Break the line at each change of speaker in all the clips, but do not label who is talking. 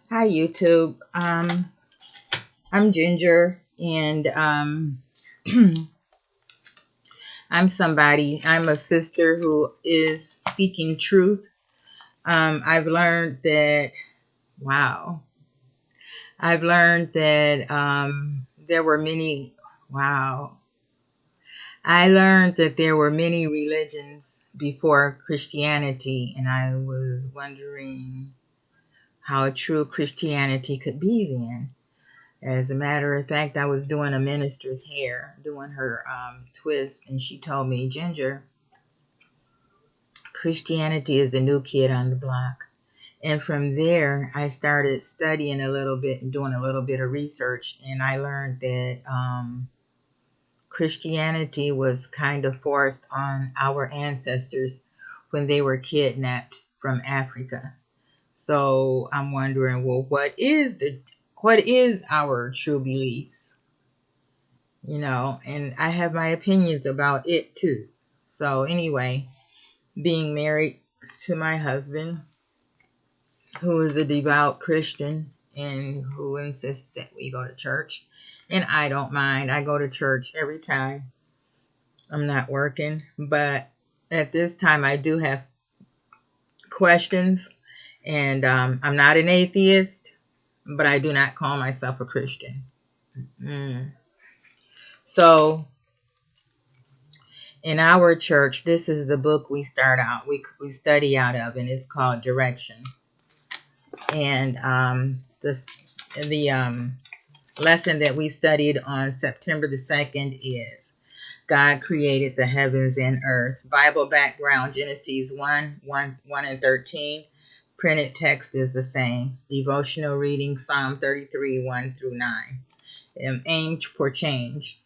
Hi YouTube. I'm Ginger, and I'm a sister who is seeking truth. I've learned that, wow, I've learned that there were many, wow, I learned that there were many religions before Christianity, and I was wondering how true Christianity could be then. As a matter of fact, I was doing a minister's hair, doing her twist, and she told me, Ginger, Christianity is the new kid on the block. And from there, I started studying a little bit and doing a little bit of research, and I learned that Christianity was kind of forced on our ancestors when they were kidnapped from Africa. So I'm wondering, well, what is our true beliefs? And I have my opinions about it too. So anyway, being married to my husband, who is a devout Christian and who insists that we go to church, and I don't mind. I go to church every time I'm not working, but at this time I do have questions, and I'm not an atheist, but I do not call myself a Christian. So in our church, this is the book we study out of, and it's called Direction. And the lesson that we studied on September the 2nd is God created the heavens and earth. Bible background, Genesis 1 and 13. Printed text is the same. Devotional reading, Psalm 33, 1 through 9. Aim for change.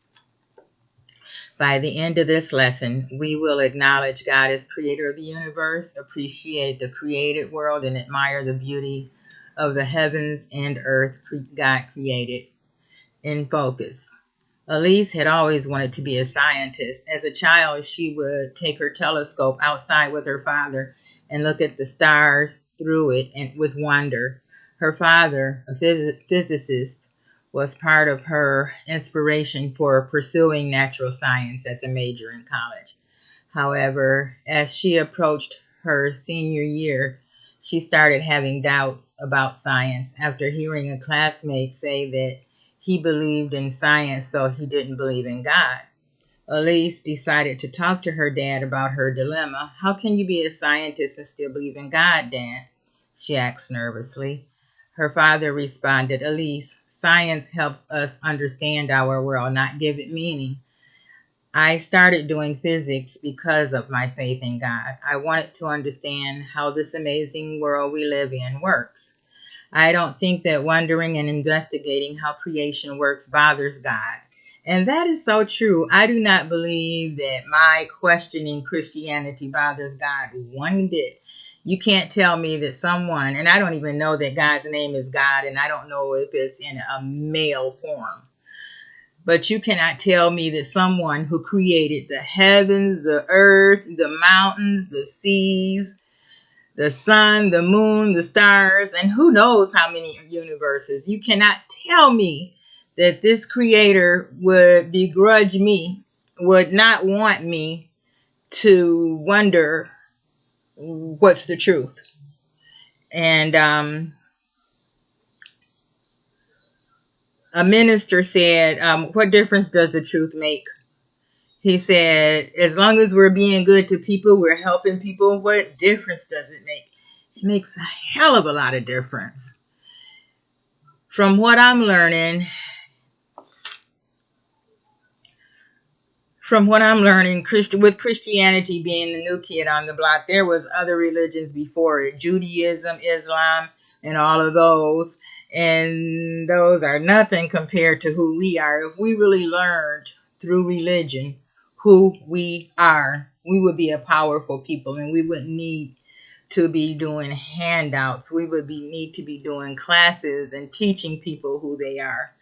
By the end of this lesson, we will acknowledge God as creator of the universe, appreciate the created world, and admire the beauty of the heavens and earth God created. In focus. Elise had always wanted to be a scientist. As a child, she would take her telescope outside with her father and look at the stars through it and with wonder. Her father, a physicist, was part of her inspiration for pursuing natural science as a major in college. However, as she approached her senior year, she started having doubts about science after hearing a classmate say that he believed in science, so he didn't believe in God. Elise decided to talk to her dad about her dilemma. How can you be a scientist and still believe in God, Dad? She asked nervously. Her father responded, Elise, science helps us understand our world, not give it meaning. I started doing physics because of my faith in God. I wanted to understand how this amazing world we live in works. I don't think that wondering and investigating how creation works bothers God. And that is so true. I do not believe that my questioning Christianity bothers God one bit. You can't tell me that someone, and I don't even know that God's name is God, and I don't know if it's in a male form. But you cannot tell me that someone who created the heavens, the earth, the mountains, the seas, the sun, the moon, the stars, and who knows how many universes. You cannot tell me that this creator would begrudge me, would not want me to wonder what's the truth. And a minister said, what difference does the truth make? He said, as long as we're being good to people, we're helping people, what difference does it make? It makes a hell of a lot of difference. From what I'm learning, with Christianity being the new kid on the block, there was other religions before it, Judaism, Islam, and all of those. And those are nothing compared to who we are. If we really learned through religion who we are, we would be a powerful people, and we wouldn't need to be doing handouts. We would need to be doing classes and teaching people who they are.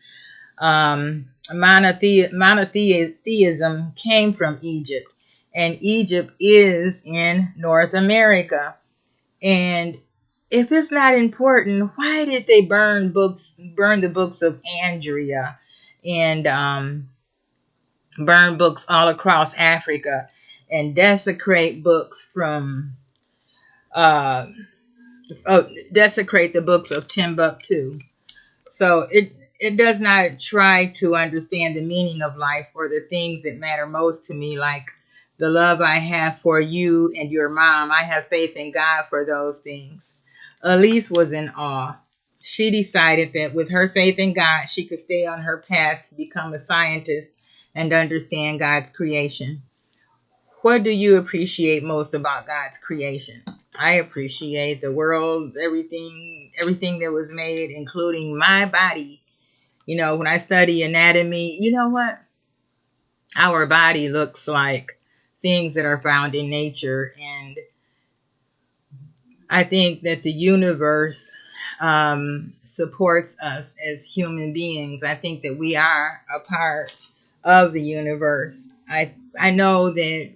Monotheism came from Egypt, and Egypt is in North America. And if it's not important, why did they burn the books of Andrea, and burn books all across Africa, and desecrate books from uh, desecrate the books of Timbuktu? So it does not try to understand the meaning of life or the things that matter most to me, like the love I have for you and your mom. I have faith in God for those things. Elise was in awe. She decided that with her faith in God, she could stay on her path to become a scientist and understand God's creation. What do you appreciate most about God's creation? I appreciate the world, everything that was made, including my body. You know, when I study anatomy, you know what? Our body looks like things that are found in nature. And I think that the universe supports us as human beings. I think that we are a part of the universe. I know that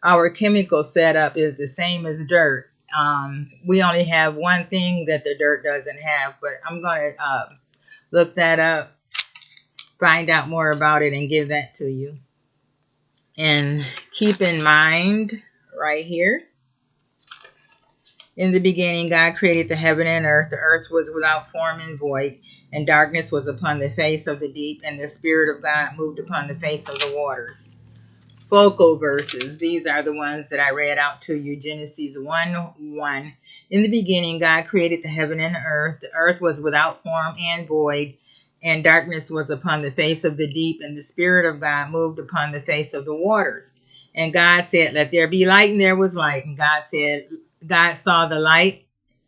our chemical setup is the same as dirt. We only have one thing that the dirt doesn't have, but I'm going to look that up, find out more about it, and give that to you. And keep in mind right here, in the beginning, God created the heaven and earth. The earth was without form and void, and darkness was upon the face of the deep, and the Spirit of God moved upon the face of the waters. Focal verses. These are the ones that I read out to you. Genesis 1:1. In the beginning, God created the heaven and the earth. The earth was without form and void, and darkness was upon the face of the deep, and the Spirit of God moved upon the face of the waters. And God said, "Let there be light," and there was light. And God saw the light,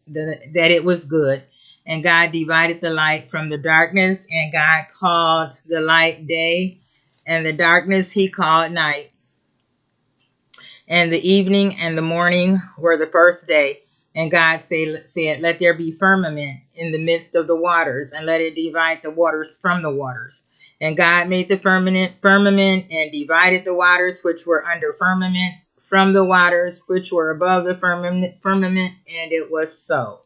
that it was good. And God divided the light from the darkness, and God called the light day, and the darkness he called night. And the evening and the morning were the first day. And God said, "Let there be firmament in the midst of the waters, and let it divide the waters from the waters." And God made the firmament and divided the waters which were under firmament from the waters which were above the firmament, and it was so.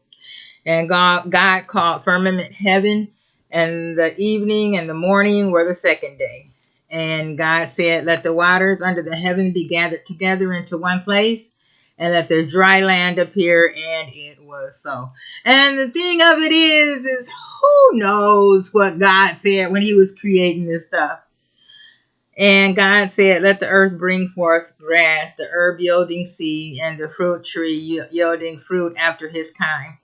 And God called firmament heaven, and the evening and the morning were the second day. And God said, "Let the waters under the heaven be gathered together into one place, and let the dry land appear," and it was so. And the thing of it is who knows what God said when he was creating this stuff? And God said, "Let the earth bring forth grass, the herb yielding seed, and the fruit tree yielding fruit after his kind,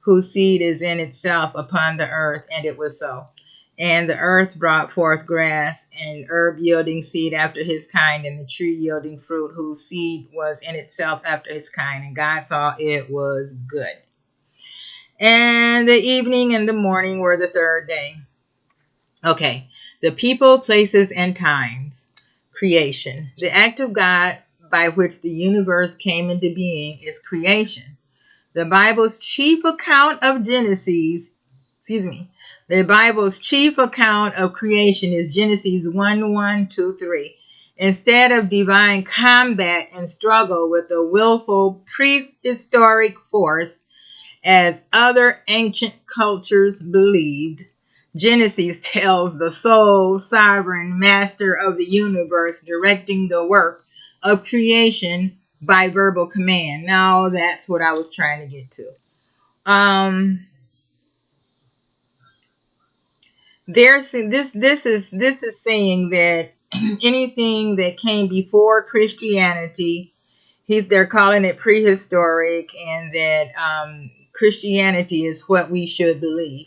whose seed is in itself upon the earth," and it was so. And the earth brought forth grass, and herb yielding seed after his kind, and the tree yielding fruit, whose seed was in itself after his kind. And God saw it was good. And the evening and the morning were the third day. Okay, the people, places, and times. Creation. The act of God by which the universe came into being is creation. The Bible's chief account of the Bible's chief account of creation is Genesis 1:1-3. Instead of divine combat and struggle with a willful prehistoric force, as other ancient cultures believed, Genesis tells the sole sovereign master of the universe directing the work of creation by verbal command. Now that's what I was trying to get to. This is saying that anything that came before Christianity, they're calling it prehistoric, and that Christianity is what we should believe.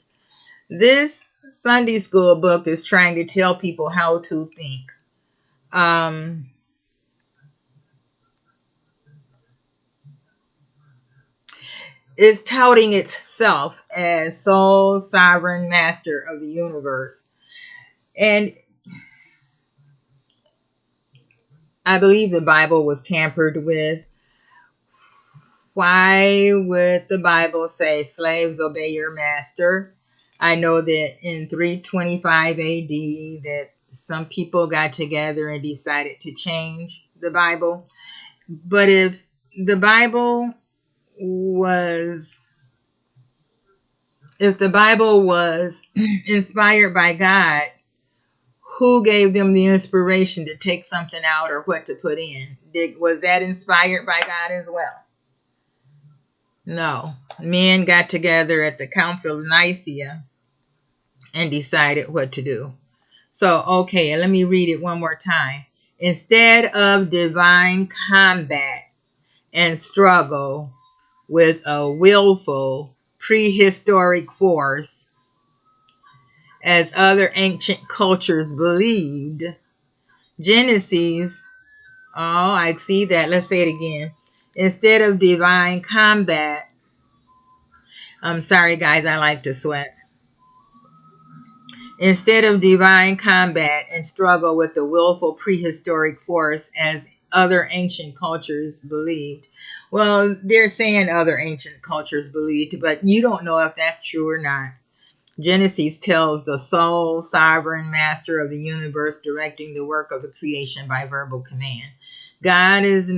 This Sunday school book is trying to tell people how to think. Is touting itself as sole sovereign master of the universe. And I believe the Bible was tampered with. Why would the Bible say, "Slaves, obey your master"? I know that in 325 AD that some people got together and decided to change the Bible. But if the Bible was, if the Bible was inspired by God, who gave them the inspiration to take something out or what to put in? Was that inspired by God as well? No. Men got together at the Council of Nicaea and decided what to do. So, okay, let me read it one more time. Instead of divine combat and struggle with a willful prehistoric force, as other ancient cultures believed, Genesis, oh, I see that. Let's say it again. Instead of divine combat, I'm sorry, guys, I like to sweat. Instead of divine combat and struggle with the willful prehistoric force as other ancient cultures believed. Well, they're saying other ancient cultures believed, but you don't know if that's true or not. Genesis tells the sole sovereign master of the universe directing the work of the creation by verbal command. God is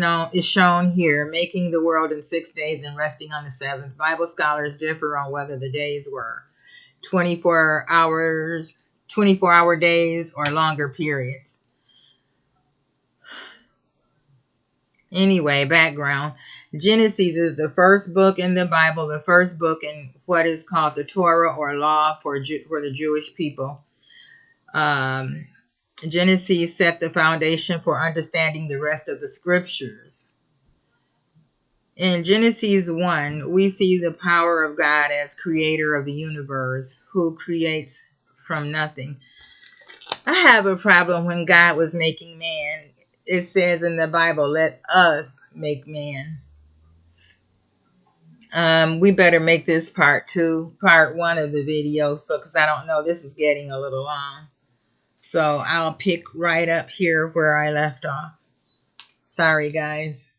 shown here, making the world in 6 days and resting on the seventh. Bible scholars differ on whether the days were 24-hour days or longer periods. Anyway, background. Genesis is the first book in the Bible, the first book in what is called the Torah or law for the Jewish people. Genesis set the foundation for understanding the rest of the scriptures. In Genesis 1, we see the power of God as creator of the universe, who creates from nothing. I have a problem when God was making man. It says in the Bible, let us make man. We better make this part 1 of the video, because I don't know, this is getting a little long. So I'll pick right up here where I left off. Sorry, guys.